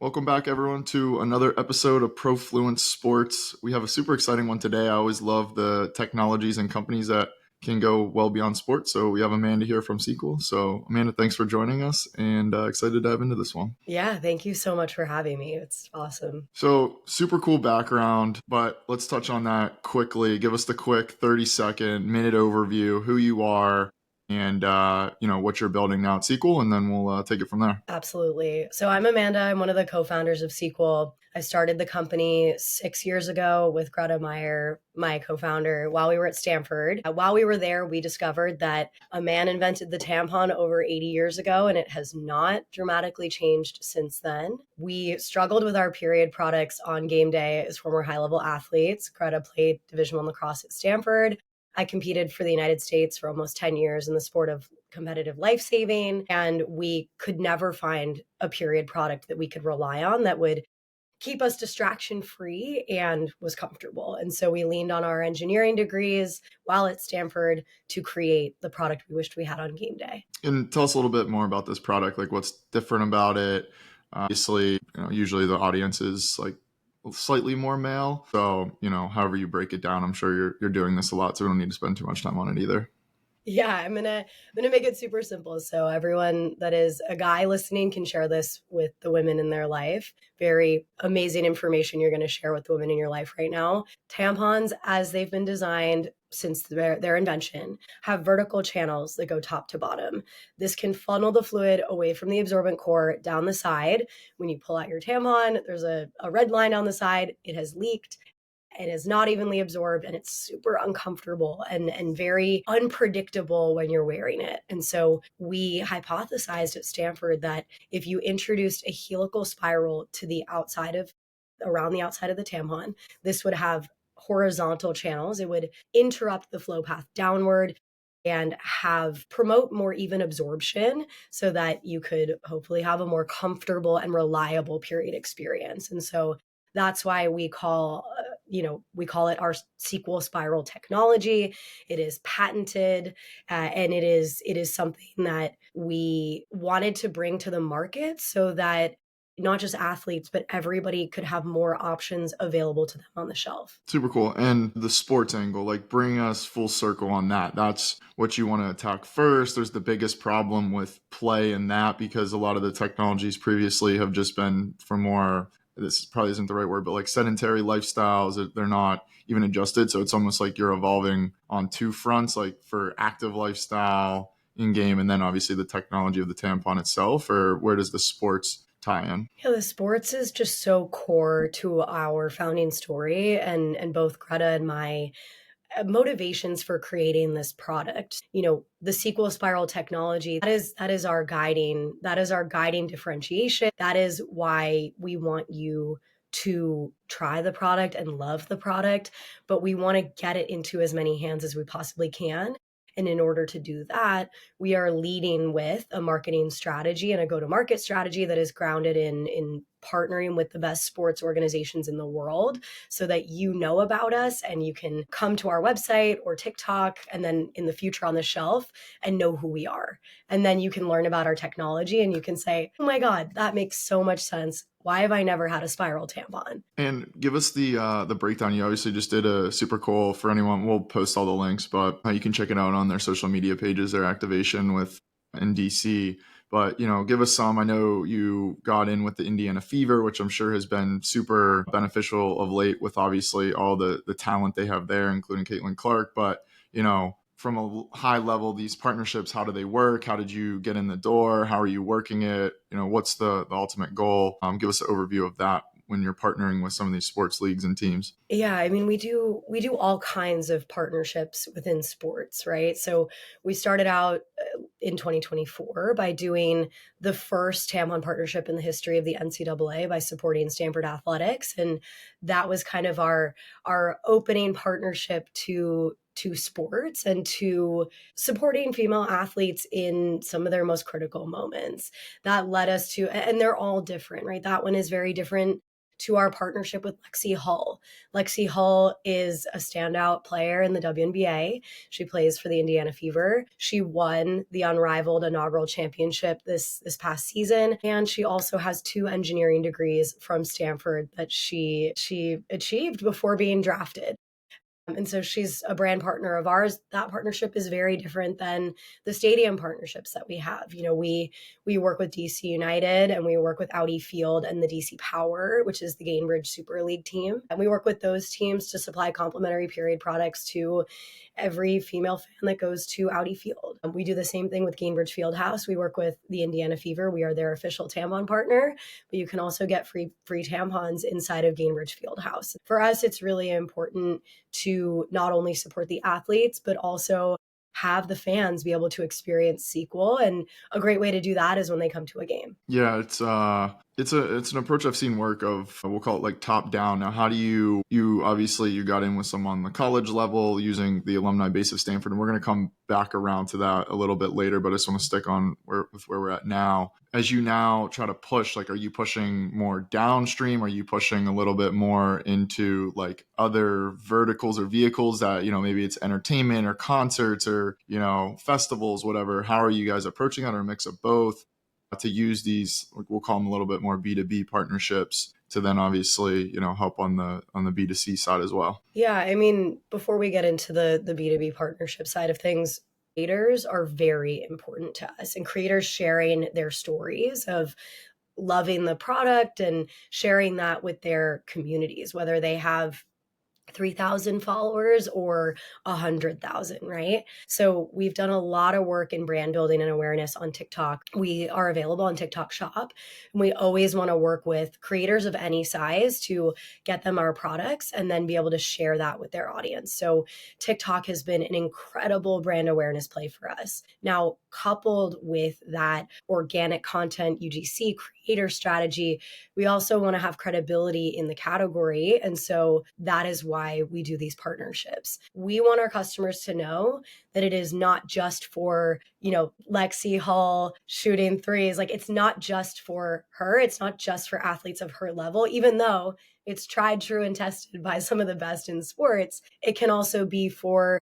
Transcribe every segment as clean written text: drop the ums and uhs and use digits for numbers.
Welcome back, everyone, to another episode of Profluence Sports. We have a super exciting one today. I always love the technologies and companies that can go well beyond sports. So we have Amanda here from Sequel. So Amanda, thanks for joining us, and excited to dive into this one. Yeah, thank you so much for having me. It's awesome. So super cool background, but let's touch on that quickly. Give us the quick 30-second minute overview, who you are, and what you're building now at Sequel, and then we'll take it from there. Absolutely. So I'm Amanda. I'm one of the co-founders of Sequel. I started the company 6 years ago with Greta Meyer, my co-founder, while we were at Stanford. While we were there, we discovered that a man invented the tampon over 80 years ago, and it has not dramatically changed since then. We struggled with our period products on game day as former high-level athletes. Greta played Division I lacrosse at Stanford. I competed for the United States for almost 10 years in the sport of competitive life saving, and we could never find a period product that we could rely on that would keep us distraction free and was comfortable. And so we leaned on our engineering degrees while at Stanford to create the product we wished we had on game day. And tell us a little bit more about this product, like what's different about it. Obviously, usually the audience is like slightly more male. So, however you break it down, I'm sure you're doing this a lot, so we don't need to spend too much time on it either. Yeah, I'm gonna make it super simple. So everyone that is a guy listening can share this with the women in their life. Very amazing information you're gonna share with the women in your life right now. Tampons, as they've been designed since their invention, have vertical channels that go top to bottom. This can funnel the fluid away from the absorbent core down the side. When you pull out your tampon, there's a red line down the side. It has leaked. It is not evenly absorbed, and it's super uncomfortable and very unpredictable when you're wearing it. And so we hypothesized at Stanford that if you introduced a helical spiral to the outside of around the outside of the tampon, this would have horizontal channels. It would interrupt the flow path downward and have promote more even absorption so that you could hopefully have a more comfortable and reliable period experience. And so that's why we call it our sequel spiral technology. It is patented, and it is something that we wanted to bring to the market so that not just athletes, but everybody could have more options available to them on the shelf. Super cool. And the sports angle, like bring us full circle on that. That's what you want to attack first. There's the biggest problem with play in that because a lot of the technologies previously have just been for more, this probably isn't the right word, but like sedentary lifestyles. They're not even adjusted. So it's almost like you're evolving on two fronts, like for active lifestyle in game, and then obviously the technology of the tampon itself, or where does the sports tie in? Yeah, the sports is just so core to our founding story, and both Greta and my motivations for creating this product. The sequel spiral technology, that is our guiding differentiation. That is why we want you to try the product and love the product, but we want to get it into as many hands as we possibly can. And in order to do that, we are leading with a marketing strategy and a go-to-market strategy that is grounded in partnering with the best sports organizations in the world so that you know about us and you can come to our website or TikTok and then in the future on the shelf and know who we are. And then you can learn about our technology and you can say, oh my God, that makes so much sense. Why have I never had a spiral tampon? And give us the breakdown. You obviously just did a super cool for anyone. We'll post all the links, but you can check it out on their social media pages, their activation with in DC. But give us some. I know you got in with the Indiana Fever, which I'm sure has been super beneficial of late with obviously all the talent they have there, including Caitlin Clark. But from a high level, these partnerships, how do they work? How did you get in the door? How are you working it? What's the ultimate goal? Give us an overview of that when you're partnering with some of these sports leagues and teams. Yeah, I mean, we do all kinds of partnerships within sports, right? So we started out in 2024 by doing the first tampon partnership in the history of the NCAA by supporting Stanford Athletics, and that was kind of our opening partnership to sports and to supporting female athletes in some of their most critical moments. That led us to, and they're all different, right? That one is very different to our partnership with Lexi Hull. Lexi Hull is a standout player in the WNBA. She plays for the Indiana Fever. She won the unrivaled inaugural championship this past season, and she also has 2 engineering degrees from Stanford that she achieved before being drafted. And so she's a brand partner of ours. That partnership is very different than the stadium partnerships that we have. We work with DC United, and we work with Audi Field and the DC Power, which is the Gainbridge Super League team. And we work with those teams to supply complimentary period products to every female fan that goes to Audi Field. We do the same thing with Gainbridge Fieldhouse. We work with the Indiana Fever. We are their official tampon partner, but you can also get free tampons inside of Gainbridge Fieldhouse. For us, it's really important to not only support the athletes, but also have the fans be able to experience sequel. And a great way to do that is when they come to a game. Yeah, it's an approach I've seen work of, we'll call it like top down. Now, how do you obviously you got in with some on the college level using the alumni base of Stanford, and we're going to come back around to that a little bit later, but I just want to stick on where we're at now. As you now try to push, like, are you pushing more downstream? Are you pushing a little bit more into like other verticals or vehicles that, maybe it's entertainment or concerts or, festivals, whatever? How are you guys approaching that, or a mix of both, to use these, we'll call them a little bit more B2B partnerships to then obviously, help on the B2C side as well? Yeah, I mean, before we get into the B2B partnership side of things, creators are very important to us, and creators sharing their stories of loving the product and sharing that with their communities, whether they have 3,000 followers or 100,000, right? So we've done a lot of work in brand building and awareness on TikTok. We are available on TikTok Shop, and we always want to work with creators of any size to get them our products and then be able to share that with their audience. So TikTok has been an incredible brand awareness play for us. Now, coupled with that organic content UGC creator strategy, we also want to have credibility in the category. And so that is why we do these partnerships. We want our customers to know that it is not just for, Lexi Hull shooting threes. Like, it's not just for her. It's not just for athletes of her level, even though it's tried, true, and tested by some of the best in sports. It can also be for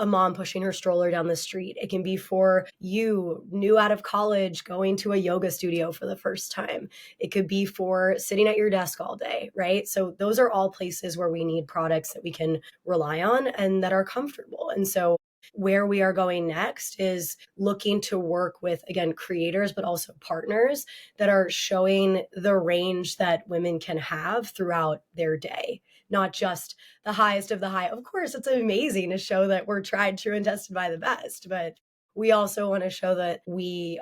a mom pushing her stroller down the street. It can be for you, new out of college, going to a yoga studio for the first time. It could be for sitting at your desk all day, right? So those are all places where we need products that we can rely on and that are comfortable. And so where we are going next is looking to work with, again, creators, but also partners that are showing the range that women can have throughout their day, not just the highest of the high. Of course, it's amazing to show that we're tried, true, and tested by the best, but we also want to show that we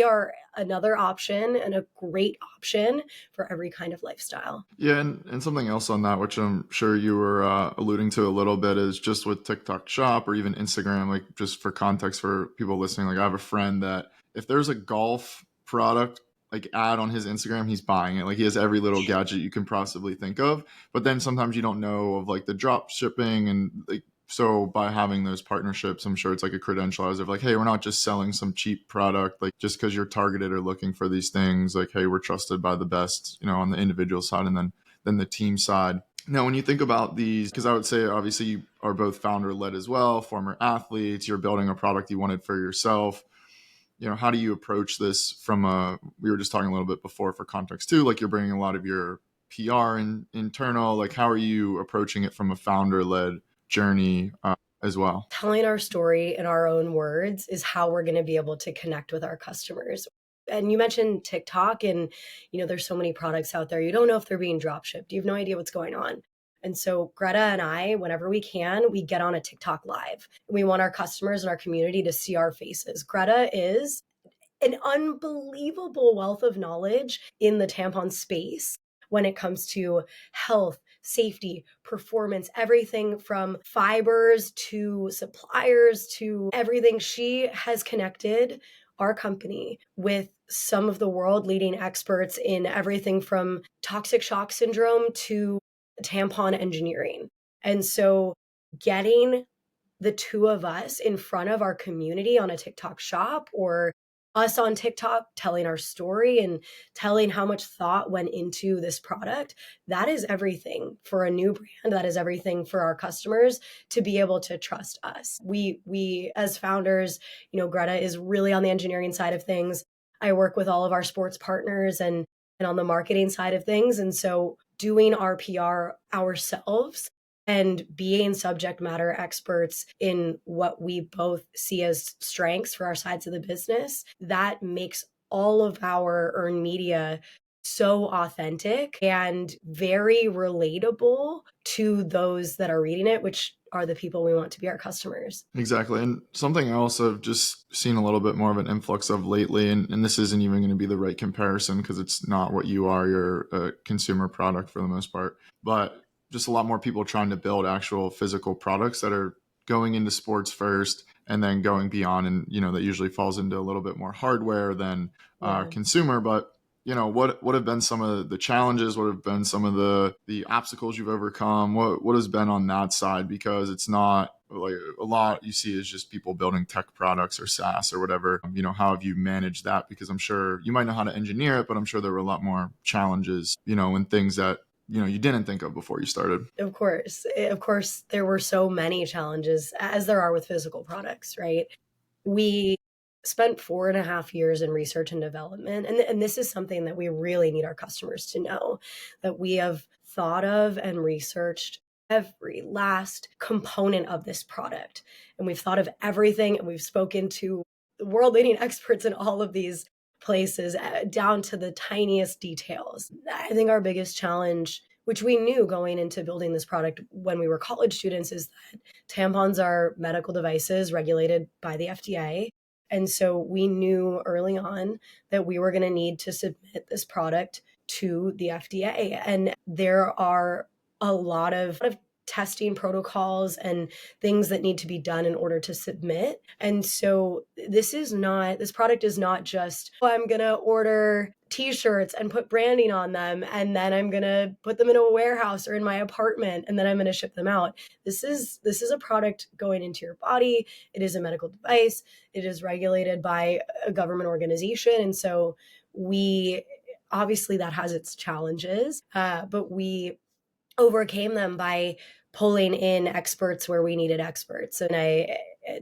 are another option and a great option for every kind of lifestyle. Yeah, and something else on that, which I'm sure you were alluding to a little bit, is just with TikTok Shop or even Instagram, like, just for context for people listening, like, I have a friend that if there's a golf product like ad on his Instagram, he's buying it. Like, he has every little gadget you can possibly think of, but then sometimes you don't know of like the drop shipping, and like, so by having those partnerships, I'm sure it's like a credentializer of like, hey, we're not just selling some cheap product, like, just because you're targeted or looking for these things, like, hey, we're trusted by the best, on the individual side and then the team side. Now, when you think about these, because I would say obviously you are both founder led as well, former athletes, you're building a product you wanted for yourself. How do you approach this we were just talking a little bit before for context too, like, you're bringing a lot of your PR and internal, like, how are you approaching it from a founder led journey as well? Telling our story in our own words is how we're going to be able to connect with our customers. And you mentioned TikTok, and there's so many products out there. You don't know if they're being drop shipped. You have no idea what's going on. And so Greta and I, whenever we can, we get on a TikTok live. We want our customers and our community to see our faces. Greta is an unbelievable wealth of knowledge in the tampon space when it comes to health, safety, performance, everything from fibers to suppliers to everything. She has connected our company with some of the world leading experts in everything from toxic shock syndrome to tampon engineering. And so getting the two of us in front of our community on a TikTok Shop or us on TikTok telling our story and telling how much thought went into this product, that is everything for a new brand. That is everything for our customers to be able to trust us. We as founders, Greta is really on the engineering side of things. I work with all of our sports partners and on the marketing side of things. And so doing our PR ourselves and being subject matter experts in what we both see as strengths for our sides of the business, that makes all of our earned media so authentic and very relatable to those that are reading it, which are the people we want to be our customers. Exactly. And something else I've just seen a little bit more of an influx of lately, and this isn't even going to be the right comparison because it's not what you are. You're a consumer product for the most part, but just a lot more people trying to build actual physical products that are going into sports first and then going beyond. And, that usually falls into a little bit more hardware than Yeah. consumer. But what have been some of the challenges? What have been some of the obstacles you've overcome? What has been on that side? Because it's not like a lot you see is just people building tech products or SaaS or whatever. How have you managed that? Because I'm sure you might know how to engineer it, but I'm sure there were a lot more challenges, and things that you didn't think of before you started. Of course. Of course, there were so many challenges, as there are with physical products, right? We spent 4.5 years in research and development. And this is something that we really need our customers to know, that we have thought of and researched every last component of this product. And we've thought of everything, and we've spoken to the world leading experts in all of these places, down to the tiniest details. I think our biggest challenge, which we knew going into building this product when we were college students, is that tampons are medical devices regulated by the FDA. And so we knew early on that we were going to need to submit this product to the FDA. And there are a lot of testing protocols and things that need to be done in order to submit. And so this product is not just, oh, I'm going to order t-shirts and put branding on them, and then I'm going to put them in a warehouse or in my apartment, and then I'm going to ship them out. This is a product going into your body. It is a medical device. It is regulated by a government organization. And so obviously that has its challenges, but we overcame them by pulling in experts where we needed experts. And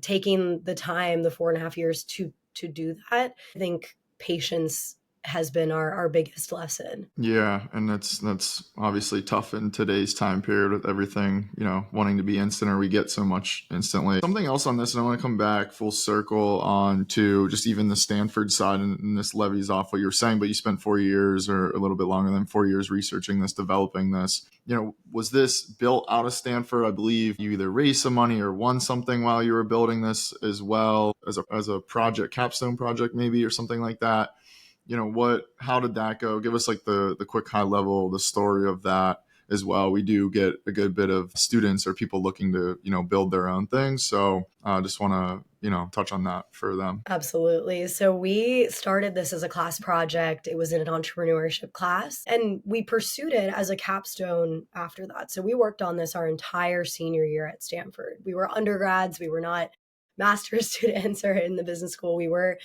taking the time, the 4.5 years to do that, I think patience has been our biggest lesson. Yeah, and that's obviously tough in today's time period with everything, wanting to be instant, or we get so much instantly. Something else on this, and I want to come back full circle on to just even the Stanford side, and this levies off what you're saying, but you spent 4 years or a little bit longer than 4 years researching this, developing this. Was this built out of Stanford? I believe you either raised some money or won something while you were building this as well, as a project, capstone project maybe, or something like that. How did that go? Give us like the quick high level, the story of that as well. We do get a good bit of students or people looking to, build their own things. So I just want to, touch on that for them. Absolutely. So we started this as a class project. It was in an entrepreneurship class, and we pursued it as a capstone after that. So we worked on this our entire senior year at Stanford. We were undergrads. We were not master's students or in the business school. We were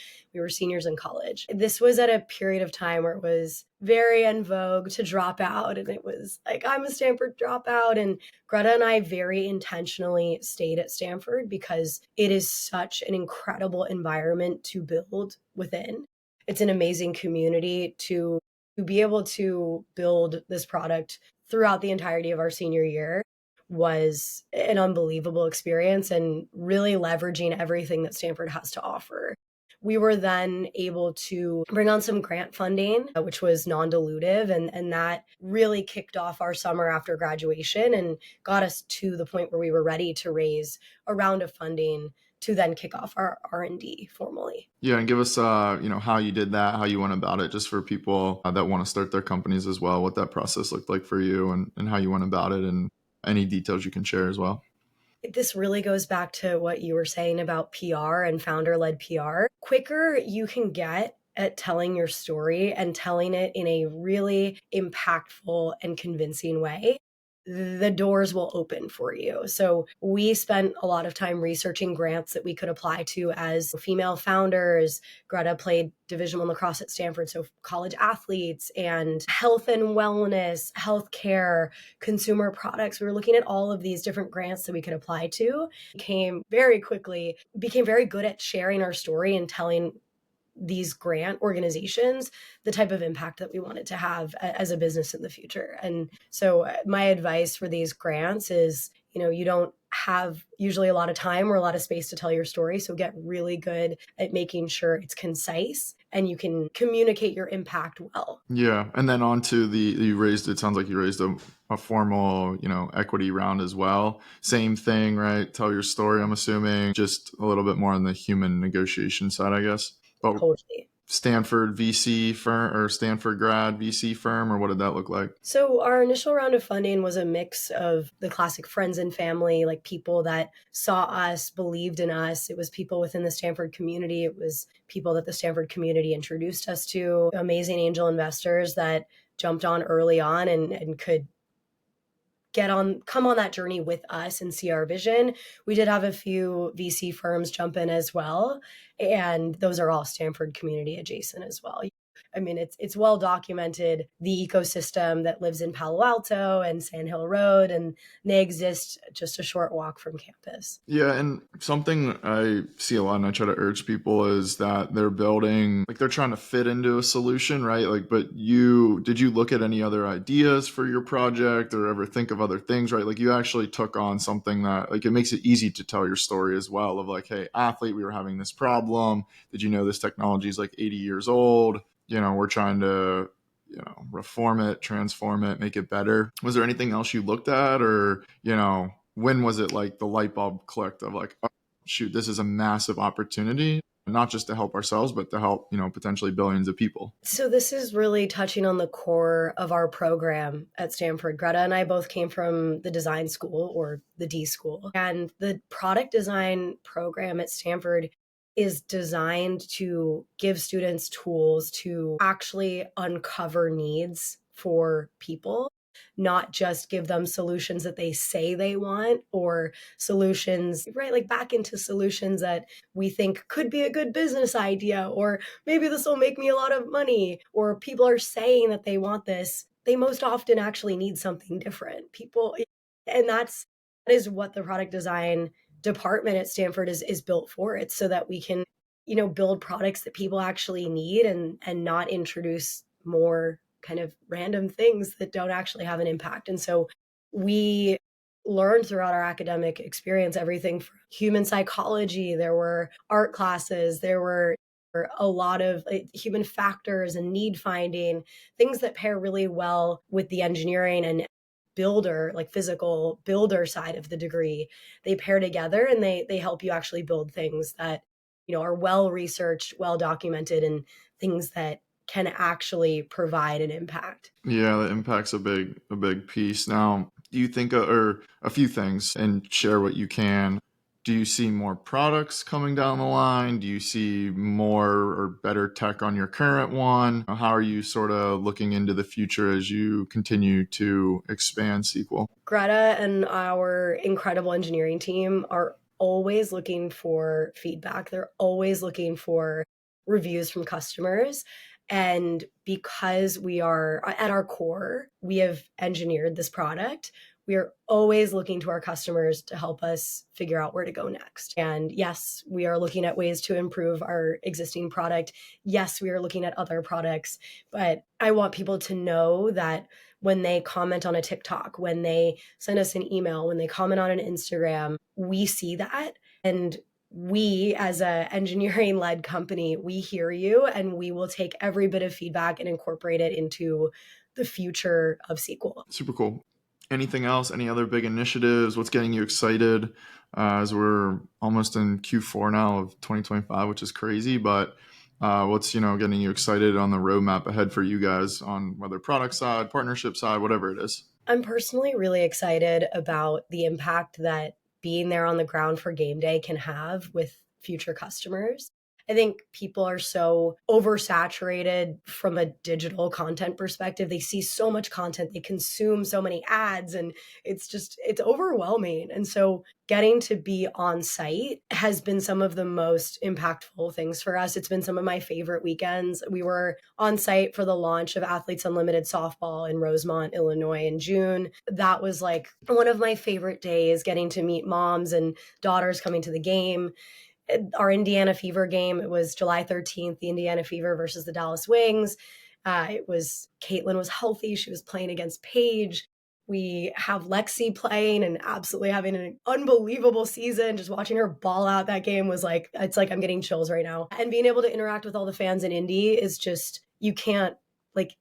seniors in college. This was at a period of time where it was very en vogue to drop out. And it was like, I'm a Stanford dropout. And Greta and I very intentionally stayed at Stanford because it is such an incredible environment to build within. It's an amazing community to be able to build this product throughout the entirety of our senior year was an unbelievable experience, and really leveraging everything that Stanford has to offer. We were then able to bring on some grant funding, which was non-dilutive, and that really kicked off our summer after graduation and got us to the point where we were ready to raise a round of funding to then kick off our R&D formally. Yeah, and give us, how you did that, how you went about it, just for people that want to start their companies as well, what that process looked like for you, and how you went about it, and any details you can share as well. This really goes back to what you were saying about PR and founder-led PR. Quicker you can get at telling your story and telling it in a really impactful and convincing way, the doors will open for you. So we spent a lot of time researching grants that we could apply to as female founders. Greta played Division I lacrosse at Stanford, so college athletes, and health and wellness, healthcare, consumer products. We were looking at all of these different grants that we could apply to. Became very good at sharing our story and telling these grant organizations the type of impact that we wanted to have as a business in the future. And so my advice for these grants is, you don't have usually a lot of time or a lot of space to tell your story. So get really good at making sure it's concise and you can communicate your impact well. Yeah. And then on to it sounds like you raised a formal, equity round as well. Same thing, right? Tell your story, I'm assuming, just a little bit more on the human negotiation side, I guess. But Totally. Stanford VC firm or Stanford grad VC firm, or what did that look like? So our initial round of funding was a mix of the classic friends and family, like people that saw us, believed in us. It was people within the Stanford community. It was people that the Stanford community introduced us to, amazing angel investors that jumped on early on and could come on that journey with us and see our vision. We did have a few VC firms jump in as well, and those are all Stanford community adjacent as well. I mean, it's well documented, the ecosystem that lives in Palo Alto and Sand Hill Road, and they exist just a short walk from campus. Yeah, and something I see a lot and I try to urge people is that they're building, like they're trying to fit into a solution, right? Like, but did you look at any other ideas for your project or ever think of other things, right? Like you actually took on something that, like, it makes it easy to tell your story as well of like, hey, athlete, we were having this problem. Did you know this technology is like 80 years old? We're trying to, reform it, transform it, make it better. Was there anything else you looked at, or, when was it like the light bulb clicked of like, oh, shoot, this is a massive opportunity, not just to help ourselves, but to help, potentially billions of people? So this is really touching on the core of our program at Stanford. Greta and I both came from the design school, or the D school, and the product design program at Stanford is designed to give students tools to actually uncover needs for people, not just give them solutions that they say they want, or solutions, right? Like back into solutions that we think could be a good business idea, or maybe this will make me a lot of money, or people are saying that they want this. They most often actually need something different. And that is what the product design department at Stanford is built for. It's so that we can, build products that people actually need, and not introduce more kind of random things that don't actually have an impact. And so we learned throughout our academic experience everything from human psychology. There were art classes, there were a lot of human factors and need finding, things that pair really well with the engineering and builder, like physical builder side of the degree. They pair together and they help you actually build things that, are well researched, well documented, and things that can actually provide an impact. Yeah, the impact's a big piece. Now, do you think, or a few things, and share what you can? Do you see more products coming down the line? Do you see more or better tech on your current one? How are you sort of looking into the future as you continue to expand SQL? Greta and our incredible engineering team are always looking for feedback. They're always looking for reviews from customers. And because we are at our core, we have engineered this product. We are always looking to our customers to help us figure out where to go next. And yes, we are looking at ways to improve our existing product. Yes, we are looking at other products, but I want people to know that when they comment on a TikTok, when they send us an email, when they comment on an Instagram, we see that. And we, as a engineering led company, we hear you, and we will take every bit of feedback and incorporate it into the future of SQL. Super cool. Anything else? Any other big initiatives? What's getting you excited as we're almost in Q4 now of 2025, which is crazy, but what's getting you excited on the roadmap ahead for you guys on whether product side, partnership side, whatever it is? I'm personally really excited about the impact that being there on the ground for game day can have with future customers. I think people are so oversaturated from a digital content perspective. They see so much content, they consume so many ads, and it's overwhelming. And so getting to be on site has been some of the most impactful things for us. It's been some of my favorite weekends. We were on site for the launch of Athletes Unlimited softball in Rosemont, Illinois in June. That was like one of my favorite days, getting to meet moms and daughters coming to the game. Our Indiana Fever game, it was July 13th, the Indiana Fever versus the Dallas Wings. It was Caitlin was healthy. She was playing against Paige. We have Lexi playing and absolutely having an unbelievable season. Just watching her ball out that game was like, it's like I'm getting chills right now. And being able to interact with all the fans in Indy is just, you can't, like,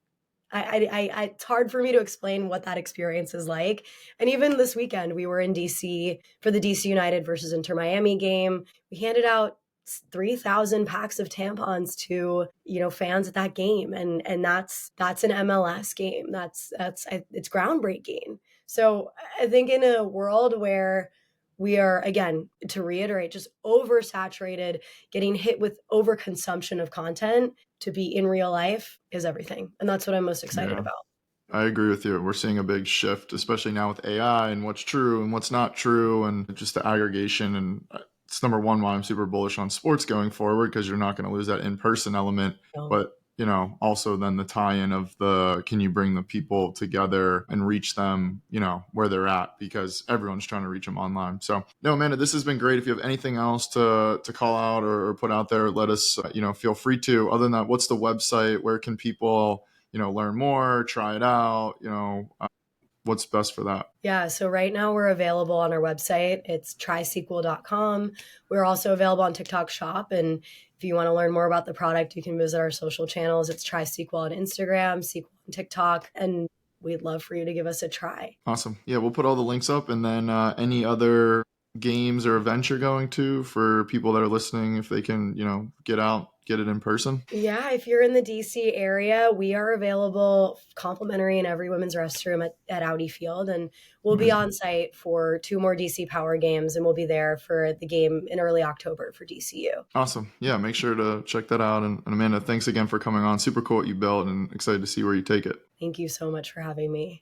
it's hard for me to explain what that experience is like. And even this weekend, we were in DC for the DC United versus Inter Miami game. We handed out 3,000 packs of tampons to, fans at that game. And that's an MLS game. It's groundbreaking. So I think in a world where we are, again, to reiterate, just oversaturated, getting hit with overconsumption of content, to be in real life is everything. And that's what I'm most excited Yeah. about. I agree with you. We're seeing a big shift, especially now with AI and what's true and what's not true, and just the aggregation. And it's number one why I'm super bullish on sports going forward, because you're not going to lose that in-person element. So, But, also then the tie-in of can you bring the people together and reach them, where they're at, because everyone's trying to reach them online. So, no, Amanda, this has been great. If you have anything else to call out or put out there, let us, feel free to. Other than that, what's the website? Where can people learn more, try it out, what's best for that? Yeah. So right now we're available on our website. It's trisequel.com. We're also available on TikTok Shop. And if you want to learn more about the product, you can visit our social channels. It's TriSequel on Instagram, Sequel on TikTok. And we'd love for you to give us a try. Awesome. Yeah, we'll put all the links up, and then any other games or events you're going to for people that are listening, if they can, get out, get it in person. Yeah, if you're in the DC area, we are available complimentary in every women's restroom at Audi Field. And we'll be Amazing. on site for 2 more DC Power games, and we'll be there for the game in early October for DCU. Awesome. Yeah, make sure to check that out. And Amanda, thanks again for coming on. Super cool what you built, and excited to see where you take it. Thank you so much for having me.